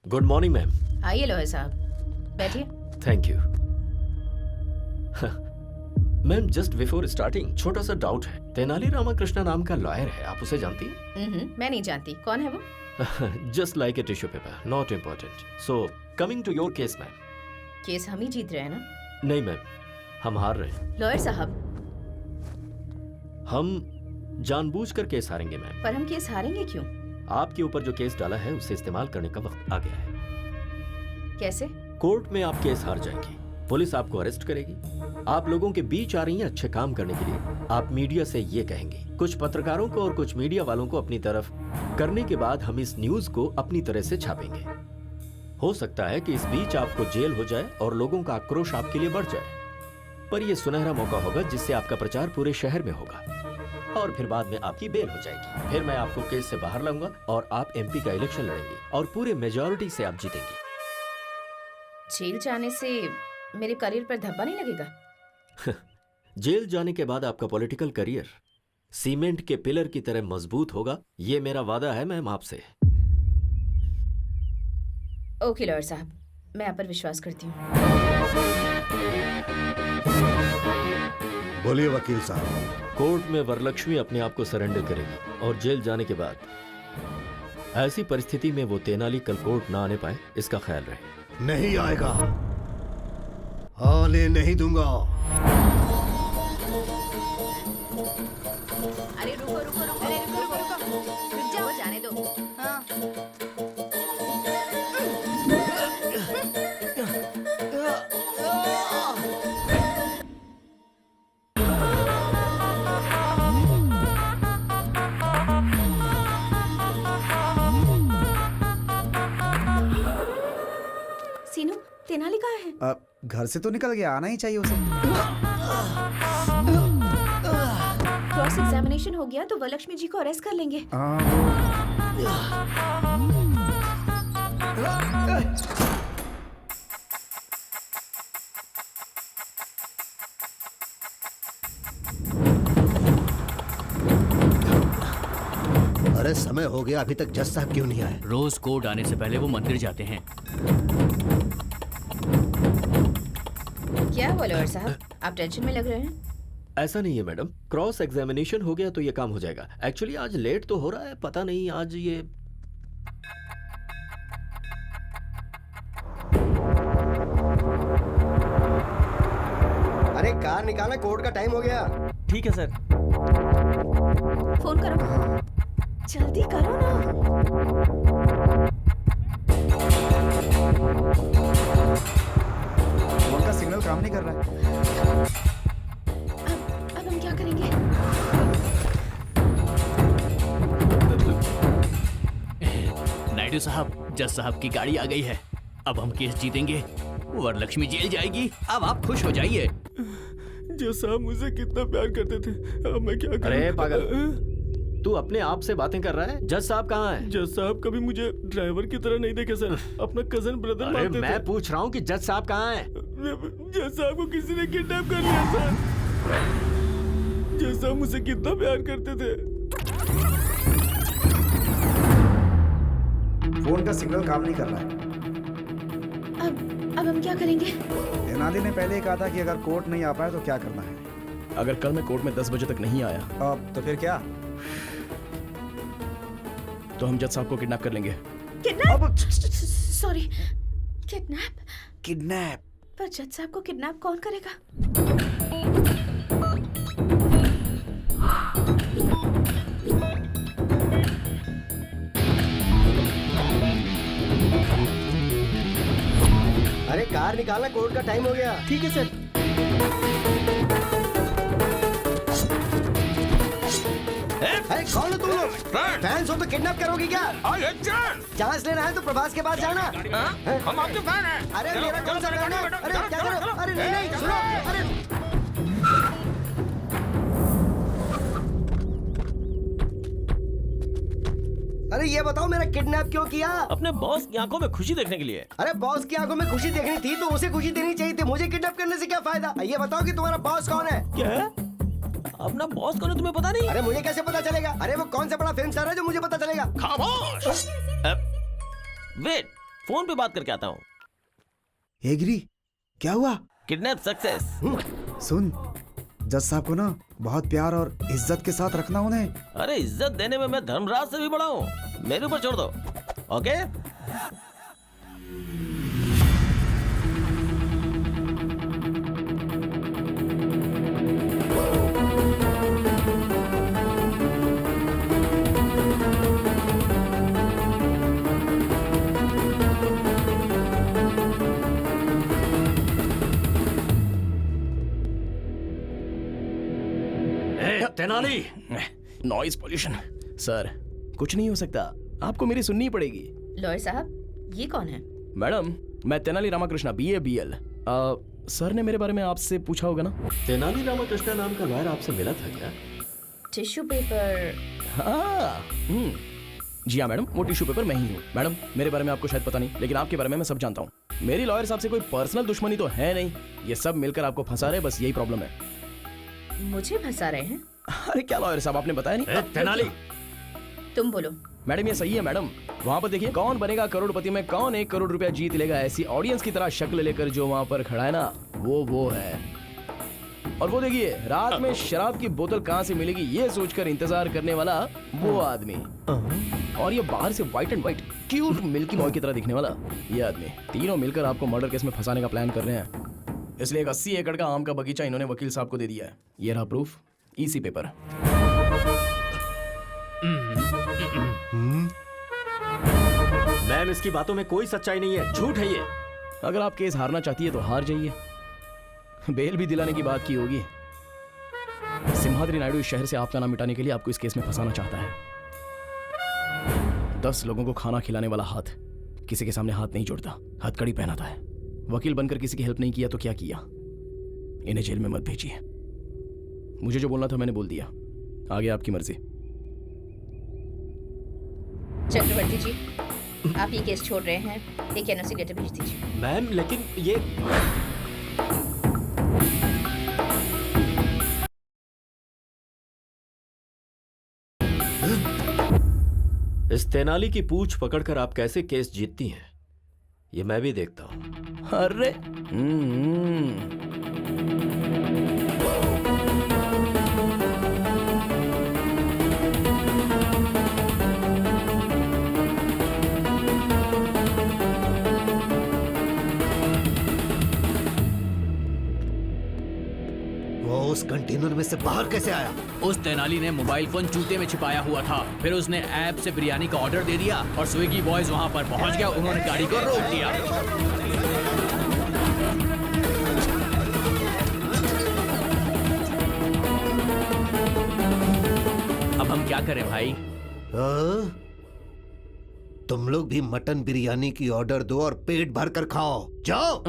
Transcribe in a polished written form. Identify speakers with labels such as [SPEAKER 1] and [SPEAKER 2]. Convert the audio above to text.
[SPEAKER 1] Good morning ma'am.
[SPEAKER 2] आइए lawyer साहब, बैठिए।
[SPEAKER 1] Thank you. Ma'am just before starting छोटा सा डाउट है। तेनाली रामाकृष्णा नाम का लॉयर है, आप उसे जानती हैं?
[SPEAKER 2] मैं नहीं जानती, कौन है वो?
[SPEAKER 1] Just like a tissue paper, not important. So coming to your case ma'am.
[SPEAKER 2] Case हम ही जीत रहे हैं ना?
[SPEAKER 1] नहीं मैम, हम हार रहे हैं।
[SPEAKER 2] लॉयर साहब,
[SPEAKER 1] हम जानबूझकर केस हारेंगे मैम।
[SPEAKER 2] पर हम केस हारेंगे क्यों?
[SPEAKER 1] आपके ऊपर जो केस डाला है उसे इस्तेमाल करने का वक्त आ गया है।
[SPEAKER 2] कैसे?
[SPEAKER 1] कोर्ट में आप केस हार जाएंगे, पुलिस आपको अरेस्ट करेगी। आप लोगों के बीच आ रही हैं अच्छे काम करने के लिए। आप मीडिया से ये कहेंगे, कुछ पत्रकारों को और कुछ मीडिया वालों को अपनी तरफ करने के बाद हम इस न्यूज को अपनी तरह से छापेंगे। हो सकता है कि इस बीच आपको जेल हो जाए और लोगों का आक्रोश आपके लिए बढ़ जाए, पर यह सुनहरा मौका होगा जिससे आपका प्रचार पूरे शहर में होगा और फिर बाद में आपकी बेल हो जाएगी। फिर मैं आपको केस से बाहर लाऊंगा और आप एमपी का इलेक्शन लड़ेंगे और पूरे मेजॉरिटी से आप जीतेंगे।
[SPEAKER 2] जेल जाने से मेरे करियर पर धब्बा नहीं लगेगा?
[SPEAKER 1] जेल जाने के बाद आपका पॉलिटिकल करियर सीमेंट के पिलर की तरह मजबूत होगा, ये मेरा वादा है मैम आपसे।
[SPEAKER 2] ओके लॉयर साहब, मैं आप पर विश्वास करती हूँ।
[SPEAKER 3] बोलिए वकील साहब।
[SPEAKER 1] कोर्ट में वरलक्ष्मी अपने आप को सरेंडर करेगी और जेल जाने के बाद ऐसी परिस्थिति में वो तेनाली कल कोर्ट ना आने पाए, इसका ख्याल रहे।
[SPEAKER 3] नहीं आएगा, आने नहीं दूंगा।
[SPEAKER 2] अरे रुको रुको रुको, अरे रुको रुको रुको, रुक जाओ, जाने दो। हाँ। सीनू, तेनाली कहाँ है?
[SPEAKER 4] घर से तो निकल गया, आना ही चाहिए उसे।
[SPEAKER 2] क्रॉस एग्जामिनेशन हो गया तो वरलक्ष्मी जी को अरेस्ट कर लेंगे।
[SPEAKER 3] अरे समय हो गया, अभी तक जज साहब क्यों नहीं आए?
[SPEAKER 5] रोज कोर्ट आने से पहले वो मंदिर जाते हैं।
[SPEAKER 2] क्या हुआ लॉयर साहब, आप टेंशन में लग रहे हैं?
[SPEAKER 1] ऐसा नहीं है मैडम, क्रॉस एग्जामिनेशन हो गया तो ये काम हो जाएगा। एक्चुअली आज लेट तो हो रहा है, पता नहीं आज ये
[SPEAKER 6] अरे कार निकालना, कोर्ट का टाइम हो गया।
[SPEAKER 7] ठीक है सर।
[SPEAKER 2] फोन करो, जल्दी करो ना।
[SPEAKER 4] फोन का सिग्नल काम नहीं कर रहा है।
[SPEAKER 2] अब हम क्या करेंगे?
[SPEAKER 5] नायडू साहब, जज साहब की गाड़ी आ गई है। अब हम केस जीतेंगे, वरलक्ष्मी जेल जाएगी। अब आप खुश हो जाइए।
[SPEAKER 7] जज साहब मुझसे कितना प्यार करते थे, अब मैं क्या करूं?
[SPEAKER 1] अरे पागल, तू अपने आप से बातें कर रहा है? जज साहब कहाँ हैं?
[SPEAKER 7] जज साहब कभी मुझे ड्राइवर की तरह नहीं देखे सर, अपना कजन ब्रदर
[SPEAKER 1] अरे
[SPEAKER 7] मानते थे।
[SPEAKER 1] मैं पूछ रहा हूँ कि जज साहब कहाँ हैं?
[SPEAKER 7] जज साहब को किसी ने किडनैप कर लिया सर। जज साहब मुझसे कितना प्यार करते थे।
[SPEAKER 4] फोन का सिग्नल काम नहीं कर रहा है।
[SPEAKER 2] अब हम क्या करेंगे?
[SPEAKER 4] तेनाली ने पहले ही कहा था कि अगर कोर्ट नहीं आ पाए तो क्या करना है।
[SPEAKER 7] अगर कल मैं कोर्ट में 10 बजे तक नहीं आया
[SPEAKER 4] अब तो फिर क्या?
[SPEAKER 7] तो हम जज साहब को किडनैप कर लेंगे।
[SPEAKER 2] किडनैप? Sorry, kidnap?
[SPEAKER 4] किडनैप?
[SPEAKER 2] पर जज साहब को किडनैप कौन करेगा?
[SPEAKER 6] अरे कार निकालना, कोर्ट का टाइम हो गया।
[SPEAKER 7] ठीक है सर।
[SPEAKER 6] अरे कौन हो तुम लोग? फैंस हो तो किडनैप करोगी क्या? चांस लेना है तो प्रभास के पास जाना।
[SPEAKER 8] हम आपके फैन हैं।
[SPEAKER 6] अरे मेरा कौन सा फैन है? अरे क्या करो? अरे नहीं नहीं, सुनो। अरे अरे ये बताओ, मेरा किडनैप क्यों किया?
[SPEAKER 7] अपने बॉस की आंखों में खुशी देखने के लिए।
[SPEAKER 6] अरे बॉस की आंखों में खुशी देखनी थी तो उसे खुशी देनी चाहिए थी, मुझे किडनैप करने से क्या फायदा? ये बताओ कि तुम्हारा बॉस कौन है?
[SPEAKER 7] क्या है? अपना बॉस कौन है तुम्हें पता नहीं?
[SPEAKER 6] अरे मुझे कैसे पता चलेगा? अरे वो कौन सा बड़ा फिल्म स्टार है जो मुझे पता चलेगा?
[SPEAKER 7] खामोश। वेट,
[SPEAKER 9] फोन पे बात करके आता हूँ।
[SPEAKER 4] एग्री, क्या हुआ?
[SPEAKER 9] Kidnap success.
[SPEAKER 4] सुन, जज साहब को ना बहुत प्यार और इज्जत के साथ रखना उन्हें।
[SPEAKER 9] अरे इज्जत देने में मैं धर्मराज से भी बड़ा हूँ, मेरे ऊपर छोड़ दो। Okay?
[SPEAKER 1] Tenali,
[SPEAKER 5] noise pollution. Sir कुछ नहीं हो सकता, आपको मेरी सुननी पड़ेगी।
[SPEAKER 2] लॉयर साहब, ये कौन है?
[SPEAKER 5] मैडम, मैं Tenali Ramakrishna, BA BL। Sir ने मेरे बारे में आपसे पूछा होगा ना?
[SPEAKER 1] तेनाली रामाकृष्णा नाम का लॉयर आपसे मिला था क्या?
[SPEAKER 2] Tissue paper.
[SPEAKER 5] हाँ, जी हाँ मैडम, वो टिश्यू पेपर मैं ही हूँ। मैडम, मेरे बारे में आपको शायद पता नहीं, लेकिन आपके बारे में मैं सब जानता हूँ। मेरी लॉयर साहब से कोई पर्सनल दुश्मनी तो है नहीं, ये सब मिलकर आपको फंसा रहे, बस यही प्रॉब्लम है।
[SPEAKER 2] मुझे फंसा रहे हैं?
[SPEAKER 5] अरे क्या लॉयर साहब, आपने बताया नहीं?
[SPEAKER 1] तेनाली,
[SPEAKER 2] तुम बोलो।
[SPEAKER 5] मैडम ये सही है मैडम। वहाँ पर देखिए, कौन बनेगा करोड़पति में कौन 1 करोड़ रुपया जीत लेगा, ऐसी ऑडियंस की तरह शक्ल लेकर जो वहाँ पर खड़ा है ना, वो है। और वो देखिए, रात में शराब की बोतल कहाँ से मिलेगी ये सोचकर इंतजार करने वाला वो आदमी। और ये बाहर से white and white cute milky boy की तरह दिखने वाला ये आदमी। तीनों मिलकर आपको मर्डर केस में फंसाने का प्लान कर रहे हैं। इसलिए 80 एकड़ का आम का बगीचा इन्होंने वकील साहब को दे दिया है। ये रहा प्रूफ, EC पेपर।
[SPEAKER 1] मैम, इसकी बातों में कोई सच्चाई नहीं है, झूठ है ये।
[SPEAKER 5] अगर आप केस हारना चाहती है तो हार जाइए, बेल भी दिलाने की बात की होगी। सिम्हाद्री नायडू इस शहर से आपका नाम मिटाने के लिए आपको इस केस में फंसाना चाहता है। 10 लोगों को खाना खिलाने वाला हाथ किसी के सामने हाथ नहीं जोड़ता, हथकड़ी पहनाता है। वकील बनकर किसी की हेल्प नहीं किया तो क्या किया? इन्हें जेल में मत भेजिए। मुझे जो बोलना था मैंने बोल दिया, आगे आपकी मर्जी।
[SPEAKER 2] चक्रवर्ती जी, आप ये केस छोड़ रहे हैं, एक NOC लेटर भेज दीजिए।
[SPEAKER 1] मैम, लेकिन ये इस तेनाली की पूंछ पकड़कर आप कैसे केस जीतती हैं, ये मैं भी देखता हूं।
[SPEAKER 5] अरे
[SPEAKER 3] वो उस कंटेनर में से बाहर कैसे आया?
[SPEAKER 5] उस तेनाली ने मोबाइल फोन जूते में छिपाया हुआ था, फिर उसने ऐप से बिरयानी का ऑर्डर दे दिया और स्विगी बॉयज वहां पर पहुंच गया। उन्होंने गाड़ी को रोक दिया। अब हम क्या करें भाई?
[SPEAKER 3] तुम लोग भी मटन बिरयानी की ऑर्डर दो और पेट भर कर खाओ, जाओ।